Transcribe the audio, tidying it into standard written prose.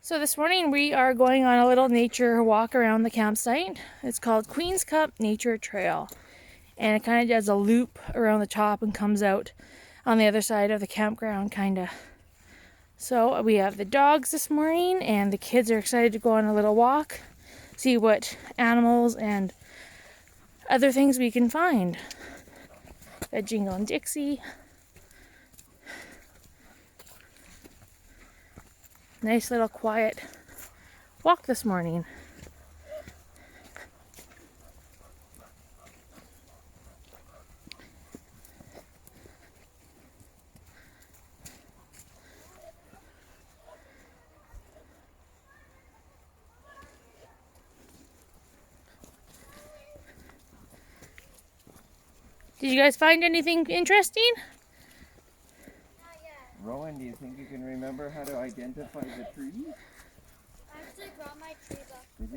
So this morning we are going on a little nature walk around the campsite. It's called Queen's Cup Nature Trail. And it kind of does a loop around the top and comes out on the other side of the campground, kind of. So we have the dogs this morning and the kids are excited to go on a little walk, see what animals and other things we can find. Got Jingle and Dixie. Nice little quiet walk this morning. Did you guys find anything interesting? Rowan, do you think you can remember how to identify the tree?